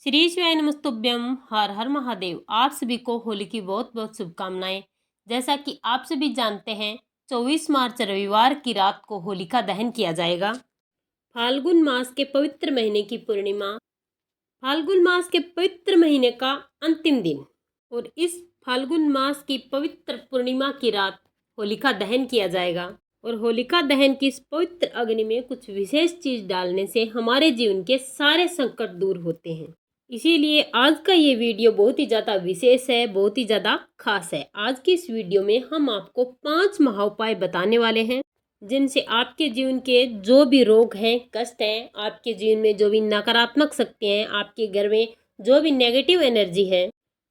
श्री शिवाय नमस्तुभ्यम। हर हर महादेव। आप सभी को होली की बहुत बहुत शुभकामनाएं। जैसा कि आप सभी जानते हैं, 24 मार्च रविवार की रात को होलिका दहन किया जाएगा। फाल्गुन मास के पवित्र महीने की पूर्णिमा, फाल्गुन मास के पवित्र महीने का अंतिम दिन और इस फाल्गुन मास की पवित्र पूर्णिमा की रात होलिका दहन किया जाएगा। और होलिका दहन की इस पवित्र अग्नि में कुछ विशेष चीज डालने से हमारे जीवन के सारे संकट दूर होते हैं। इसीलिए आज का ये वीडियो बहुत ही ज़्यादा विशेष है, बहुत ही ज़्यादा खास है। आज की इस वीडियो में हम आपको 5 महाउपाय बताने वाले हैं, जिनसे आपके जीवन के जो भी रोग हैं, कष्ट हैं, आपके जीवन में जो भी नकारात्मक शक्तियाँ हैं, आपके घर में जो भी नेगेटिव एनर्जी है।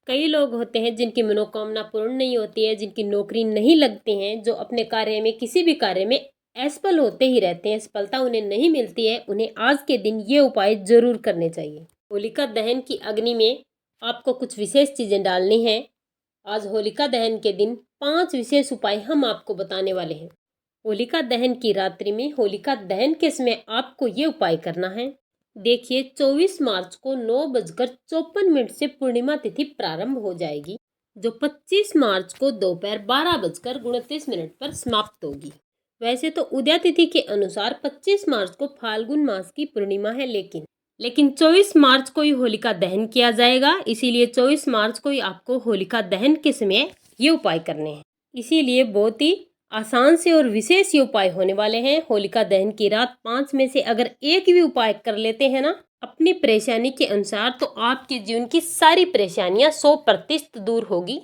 कई लोग होते हैं जिनकी मनोकामना पूर्ण नहीं होती है, जिनकी नौकरी नहीं लगती हैं, जो अपने कार्य में किसी भी कार्य में असफल होते ही रहते हैं, सफलता उन्हें नहीं मिलती है। उन्हें आज के दिन ये उपाय जरूर करने चाहिए। होलिका दहन की अग्नि में आपको कुछ विशेष चीजें डालनी है। आज होलिका दहन के दिन 5 विशेष उपाय हम आपको बताने वाले हैं। होलिका दहन की रात्रि में होलिका दहन के समय आपको ये उपाय करना है। देखिए, 24 मार्च को 9:54 से पूर्णिमा तिथि प्रारंभ हो जाएगी, जो 25 मार्च को दोपहर 12:29 पर समाप्त होगी। वैसे तो उदय तिथि के अनुसार 25 मार्च को फाल्गुन मास की पूर्णिमा है, लेकिन 24 मार्च को ही होलिका दहन किया जाएगा। इसीलिए 24 मार्च को ही आपको होलिका दहन के समय ये उपाय करने हैं। इसीलिए बहुत ही आसान से और विशेष ये उपाय होने वाले हैं। होलिका दहन की रात 5 में से अगर एक भी उपाय कर लेते हैं ना अपनी परेशानी के अनुसार, तो आपके जीवन की सारी परेशानियां 100% दूर होगी।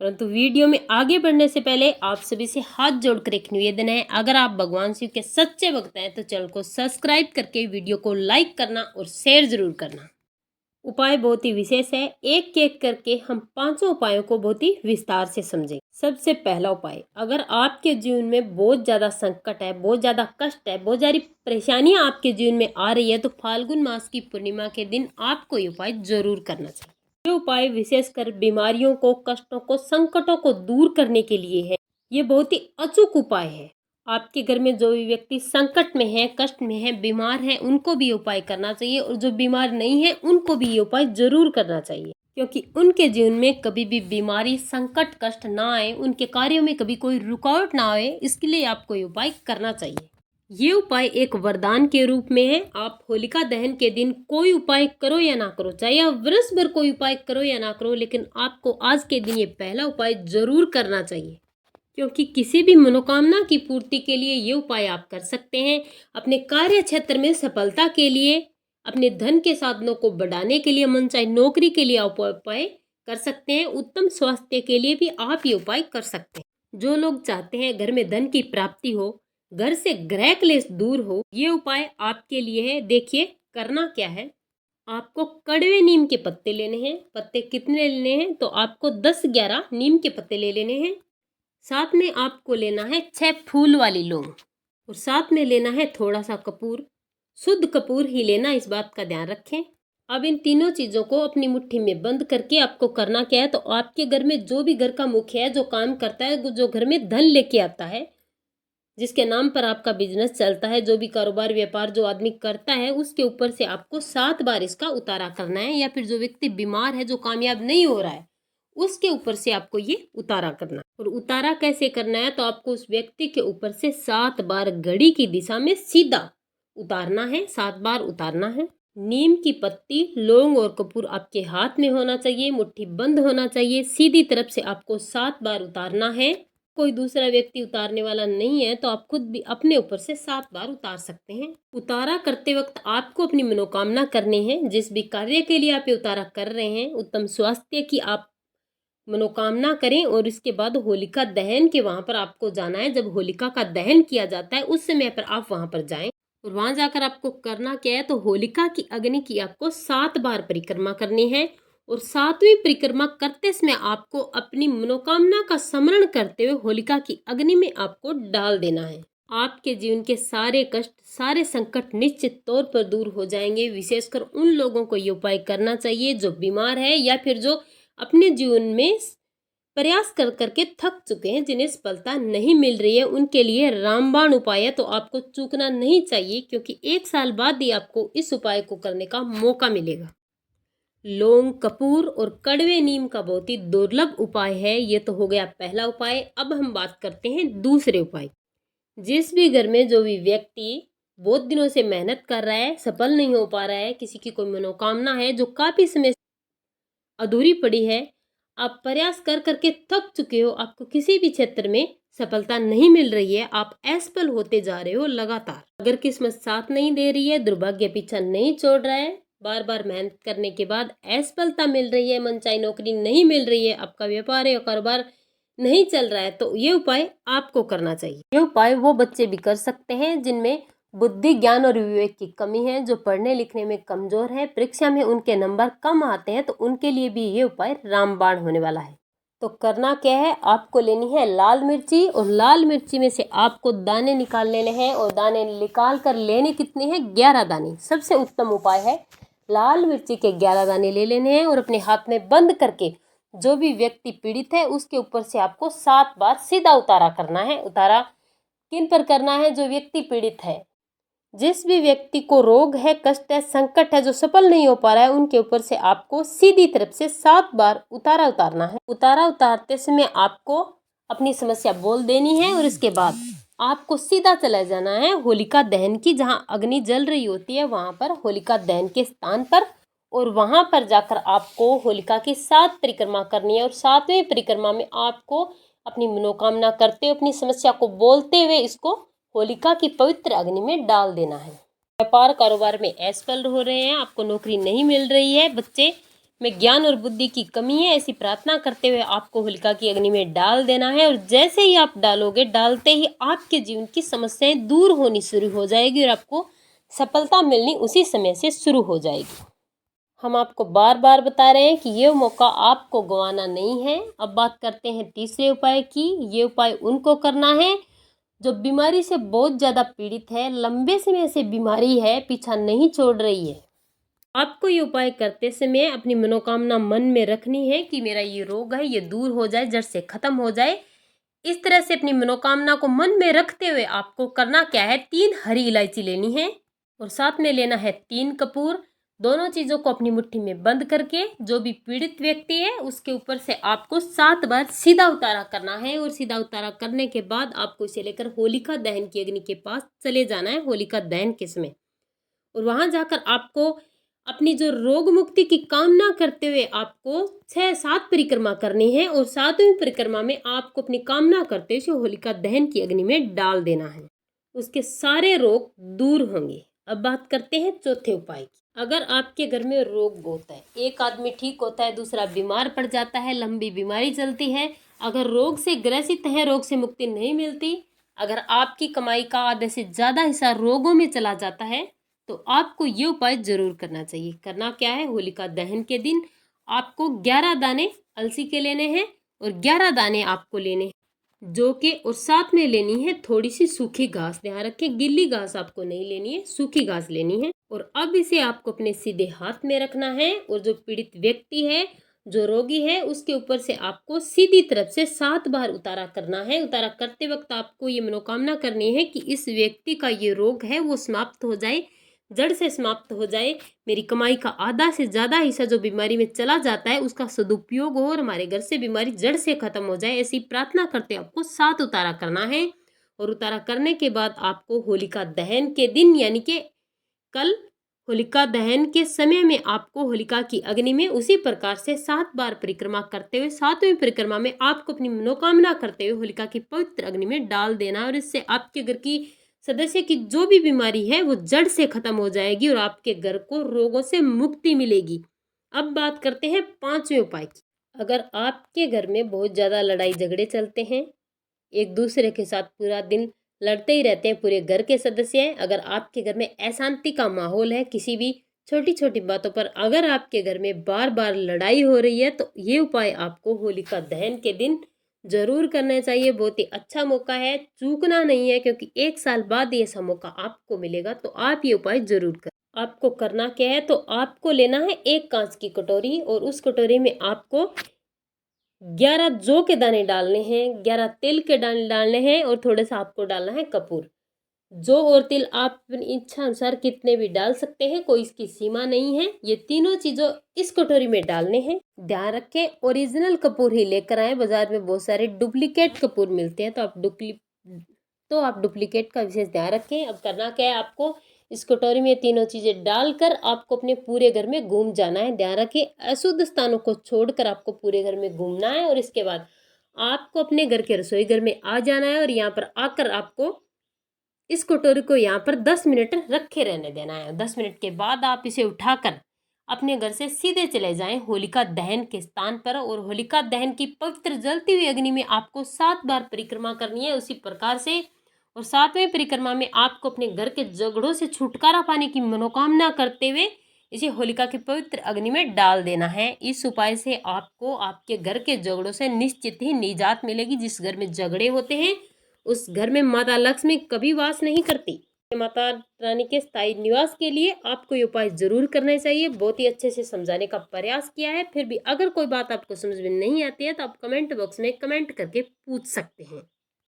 परंतु वीडियो में आगे बढ़ने से पहले आप सभी से हाथ जोड़कर एक निवेदन है, अगर आप भगवान शिव के सच्चे भक्त हैं तो चैनल को सब्सक्राइब करके वीडियो को लाइक करना और शेयर जरूर करना। उपाय बहुत ही विशेष है, एक एक करके हम 5 उपायों को बहुत ही विस्तार से समझें। सबसे पहला उपाय, अगर आपके जीवन में बहुत ज्यादा संकट है, बहुत ज्यादा कष्ट है, बहुत ज्यादा परेशानियां आपके जीवन में आ रही है, तो फाल्गुन मास की पूर्णिमा के दिन आपको ये उपाय जरूर करना चाहिए। ये उपाय विशेषकर बीमारियों को, कष्टों को, संकटों को दूर करने के लिए है। ये बहुत ही अचूक उपाय है। आपके घर में जो भी व्यक्ति संकट में है, कष्ट में है, बीमार है, उनको भी उपाय करना चाहिए। और जो बीमार नहीं है उनको भी ये उपाय जरूर करना चाहिए, क्योंकि उनके जीवन में कभी भी बीमारी, संकट, कष्ट ना आए, उनके कार्यों में कभी कोई रुकावट ना आए। इसके लिए आपको ये उपाय करना चाहिए। ये उपाय एक वरदान के रूप में है। आप होलिका दहन के दिन कोई उपाय करो या ना करो, चाहे आप वर्ष भर कोई उपाय करो या ना करो, लेकिन आपको आज के दिन ये पहला उपाय जरूर करना चाहिए, क्योंकि किसी भी मनोकामना की पूर्ति के लिए ये उपाय आप कर सकते हैं। अपने कार्य क्षेत्र में सफलता के लिए, अपने धन के साधनों को बढ़ाने के लिए, मन चाहे नौकरी के लिए आप उपाय कर सकते हैं। उत्तम स्वास्थ्य के लिए भी आप ये उपाय कर सकते हैं। जो लोग चाहते हैं घर में धन की प्राप्ति हो, घर से ग्रह क्लेश दूर हो, ये उपाय आपके लिए है। देखिए करना क्या है, आपको कड़वे नीम के पत्ते लेने हैं। पत्ते कितने लेने हैं, तो आपको 10-11 नीम के पत्ते ले लेने हैं। साथ में आपको लेना है 6 फूल वाली लौंग, और साथ में लेना है थोड़ा सा कपूर। शुद्ध कपूर ही लेना, इस बात का ध्यान रखें। अब इन तीनों चीजों को अपनी मुट्ठी में बंद करके आपको करना क्या है, तो आपके घर में जो भी घर का मुखिया है, जो काम करता है, जो घर में धन लेके आता है, जिसके नाम पर आपका बिजनेस चलता है, जो भी कारोबार व्यापार जो आदमी करता है, उसके ऊपर से आपको 7 बार इसका उतारा करना है। या फिर जो व्यक्ति बीमार है, जो कामयाब नहीं हो रहा है, उसके ऊपर से आपको ये उतारा करना। और उतारा कैसे करना है, तो आपको उस व्यक्ति के ऊपर से 7 बार घड़ी की दिशा में सीधा उतारना है। 7 बार उतारना है। नीम की पत्ती, लौंग और कपूर आपके हाथ में होना चाहिए, मुट्ठी बंद होना चाहिए। सीधी तरफ से आपको 7 बार उतारना है। कोई दूसरा व्यक्ति उतारने वाला नहीं है तो आप खुद भी अपने ऊपर से 7 बार उतार सकते हैं। उतारा करते वक्त आपको अपनी मनोकामना करनी है। जिस भी कार्य के लिए आप ये उतारा कर रहे हैं, उत्तम स्वास्थ्य की आप मनोकामना करें। और इसके बाद होलिका दहन के वहां पर आपको जाना है। जब होलिका का दहन किया जाता है, उस समय पर आप वहां पर जाएं। और वहां जाकर आपको करना क्या है, तो होलिका की अग्नि की आपको 7 बार परिक्रमा करनी है। और 7वीं परिक्रमा करते समय आपको अपनी मनोकामना का स्मरण करते हुए होलिका की अग्नि में आपको डाल देना है। आपके जीवन के सारे कष्ट, सारे संकट निश्चित तौर पर दूर हो जाएंगे। विशेषकर उन लोगों को ये उपाय करना चाहिए जो बीमार है, या फिर जो अपने जीवन में प्रयास कर करके थक चुके हैं, जिन्हें सफलता नहीं मिल रही है। उनके लिए रामबाण उपाय है, तो आपको चूकना नहीं चाहिए, क्योंकि 1 साल बाद ही आपको इस उपाय को करने का मौका मिलेगा। लौंग, कपूर और कड़वे नीम का बहुत ही दुर्लभ उपाय है। ये तो हो गया पहला उपाय। अब हम बात करते हैं दूसरे उपाय। जिस भी घर में जो भी व्यक्ति बहुत दिनों से मेहनत कर रहा है, सफल नहीं हो पा रहा है, किसी की कोई मनोकामना है जो काफी समय अधूरी पड़ी है, आप प्रयास कर करके थक चुके हो, आपको किसी भी क्षेत्र में सफलता नहीं मिल रही है, आप असफल होते जा रहे हो लगातार। अगर किस्मत साथ नहीं दे रही है, दुर्भाग्य पीछा नहीं छोड़ रहा है, बार बार मेहनत करने के बाद असफलता मिल रही है, मनचाही नौकरी नहीं मिल रही है, आपका व्यापार या कारोबार नहीं चल रहा है, तो ये उपाय आपको करना चाहिए। ये उपाय वो बच्चे भी कर सकते हैं जिनमें बुद्धि, ज्ञान और विवेक की कमी है, जो पढ़ने लिखने में कमजोर है, परीक्षा में उनके नंबर कम आते हैं, तो उनके लिए भी ये उपाय रामबाण होने वाला है। तो करना क्या है, आपको लेनी है लाल मिर्ची, और लाल मिर्ची में से आपको दाने निकाल लेने हैं, और दाने निकाल कर लेने कितने हैं, 11 दाने। सबसे उत्तम उपाय है, लाल मिर्ची के 11 दाने ले लेने हैं और अपने हाथ में बंद करके जो भी व्यक्ति पीड़ित है उसके ऊपर से आपको 7 बार सीधा उतारा करना है। उतारा किन पर करना है, जो व्यक्ति पीड़ित है, जिस भी व्यक्ति को रोग है, कष्ट है, संकट है, जो सफल नहीं हो पा रहा है, उनके ऊपर से आपको सीधी तरफ से 7 बार उतारा उतारना है। उतारा उतारते समय आपको अपनी समस्या बोल देनी है और इसके बाद आपको सीधा चला जाना है होलिका दहन की, जहां अग्नि जल रही होती है वहां पर, होलिका दहन के स्थान पर, और वहां पर जाकर आपको होलिका की 7 परिक्रमा करनी है। और 7वें परिक्रमा में आपको अपनी मनोकामना करते हुए, अपनी समस्या को बोलते हुए इसको होलिका की पवित्र अग्नि में डाल देना है। व्यापार कारोबार में असफल हो रहे हैं, आपको नौकरी नहीं मिल रही है, बच्चे में ज्ञान और बुद्धि की कमी है, ऐसी प्रार्थना करते हुए आपको होलिका की अग्नि में डाल देना है। और जैसे ही आप डालोगे, डालते ही आपके जीवन की समस्याएं दूर होनी शुरू हो जाएगी और आपको सफलता मिलनी उसी समय से शुरू हो जाएगी। हम आपको बार बार बता रहे हैं कि ये मौका आपको गंवाना नहीं है। अब बात करते हैं तीसरे उपाय की। ये उपाय उनको करना है जो बीमारी से बहुत ज़्यादा पीड़ित है, लंबे समय से बीमारी है, पीछा नहीं छोड़ रही है। आपको ये उपाय करते समय अपनी मनोकामना मन में रखनी है कि मेरा ये रोग है, ये दूर हो जाए, जड़ से खत्म हो जाए। इस तरह से अपनी मनोकामना को मन में रखते हुए आपको करना क्या है, 3 हरी इलायची लेनी है और साथ में लेना है 3 कपूर। दोनों चीज़ों को अपनी मुट्ठी में बंद करके जो भी पीड़ित व्यक्ति है उसके ऊपर से आपको 7 बार सीधा उतारा करना है। और सीधा उतारा करने के बाद आपको इसे लेकर होलिका दहन की अग्नि के पास चले जाना है होलिका दहन के समय। और वहां जाकर आपको अपनी जो रोग मुक्ति की कामना करते हुए आपको 6-7 परिक्रमा करनी है। और 7वीं परिक्रमा में आपको अपनी कामना करते हुए होलिका दहन की अग्नि में डाल देना है, उसके सारे रोग दूर होंगे। अब बात करते हैं चौथे उपाय की। अगर आपके घर में रोग बहुत है, एक आदमी ठीक होता है, दूसरा बीमार पड़ जाता है, लंबी बीमारी चलती है, अगर रोग से ग्रसित है, रोग से मुक्ति नहीं मिलती, अगर आपकी कमाई का आधे से ज़्यादा हिस्सा रोगों में चला जाता है, तो आपको ये उपाय जरूर करना चाहिए। करना क्या है, होलिका दहन के दिन आपको 11 दाने अलसी के लेने हैं और 11 दाने आपको लेने हैं जो कि, और साथ में लेनी है थोड़ी सी सूखी घास। ध्यान रखें, गीली घास आपको नहीं लेनी है, सूखी घास लेनी है। और अब इसे आपको अपने सीधे हाथ में रखना है और जो पीड़ित व्यक्ति है, जो रोगी है, उसके ऊपर से आपको सीधी तरफ से 7 बार उतारा करना है। उतारा करते वक्त आपको ये मनोकामना करनी है कि इस व्यक्ति का ये रोग है वो समाप्त हो जाए, जड़ से समाप्त हो जाए, मेरी कमाई का आधा से ज़्यादा हिस्सा जो बीमारी में चला जाता है उसका सदुपयोग हो और हमारे घर से बीमारी जड़ से खत्म हो जाए, ऐसी प्रार्थना करते आपको 7 उतारा करना है। और उतारा करने के बाद आपको होलिका दहन के दिन, यानी कि कल होलिका दहन के समय में, आपको होलिका की अग्नि में उसी प्रकार से 7 बार परिक्रमा करते हुए 7वीं परिक्रमा में आपको अपनी मनोकामना करते हुए होलिका की पवित्र अग्नि में डाल देना। और इससे आपके घर की सदस्य की जो भी बीमारी है वो जड़ से खत्म हो जाएगी और आपके घर को रोगों से मुक्ति मिलेगी। अब बात करते हैं 5वें उपाय की। अगर आपके घर में बहुत ज़्यादा लड़ाई झगड़े चलते हैं, एक दूसरे के साथ पूरा दिन लड़ते ही रहते हैं पूरे घर के सदस्य हैं, अगर आपके घर में अशांति का माहौल है, किसी भी छोटी छोटी बातों पर अगर आपके घर में बार बार लड़ाई हो रही है, तो ये उपाय आपको होलिका दहन के दिन जरूर करना चाहिए। बहुत ही अच्छा मौका है, चूकना नहीं है, क्योंकि 1 साल बाद ये ऐसा मौका आपको मिलेगा, तो आप ये उपाय जरूर करें। आपको करना क्या है, तो आपको लेना है एक कांच की कटोरी और उस कटोरी में आपको 11 जौ के दाने डालने हैं, 11 तिल के दाने डालने हैं और थोड़ा सा आपको डालना है कपूर। जौ और तिल आप अपनी इच्छा अनुसार कितने भी डाल सकते हैं, कोई इसकी सीमा नहीं है। ये तीनों चीज़ों इस कटोरी में डालने हैं। ध्यान रखें ओरिजिनल कपूर ही लेकर आए, बाजार में बहुत सारे डुप्लीकेट कपूर मिलते हैं, तो आप डुप्लीकेट का विशेष ध्यान रखें। अब करना क्या है, आपको इस कटोरी में तीनों चीज़ें डालकर आपको अपने पूरे घर में घूम जाना है। ध्यान रखें अशुद्ध स्थानों को छोड़कर आपको पूरे घर में घूमना है और इसके बाद आपको अपने घर के रसोई घर में आ जाना है और यहाँ पर आकर आपको इस कटोरी को यहाँ पर 10 मिनट रखे रहने देना है। 10 मिनट के बाद आप इसे उठाकर अपने घर से सीधे चले जाएं होलिका दहन के स्थान पर, और होलिका दहन की पवित्र जलती हुई अग्नि में आपको 7 बार परिक्रमा करनी है उसी प्रकार से। और 7वें परिक्रमा में आपको अपने घर के झगड़ों से छुटकारा पाने की मनोकामना करते हुए इसे होलिका की पवित्र अग्नि में डाल देना है। इस उपाय से आपको आपके घर के झगड़ों से निश्चित ही निजात मिलेगी। जिस घर में झगड़े होते हैं उस घर में माता लक्ष्मी कभी वास नहीं करती। माता रानी के स्थायी निवास के लिए आपको ये उपाय जरूर करना चाहिए। बहुत ही अच्छे से समझाने का प्रयास किया है, फिर भी अगर कोई बात आपको समझ में नहीं आती है तो आप कमेंट बॉक्स में कमेंट करके पूछ सकते हैं।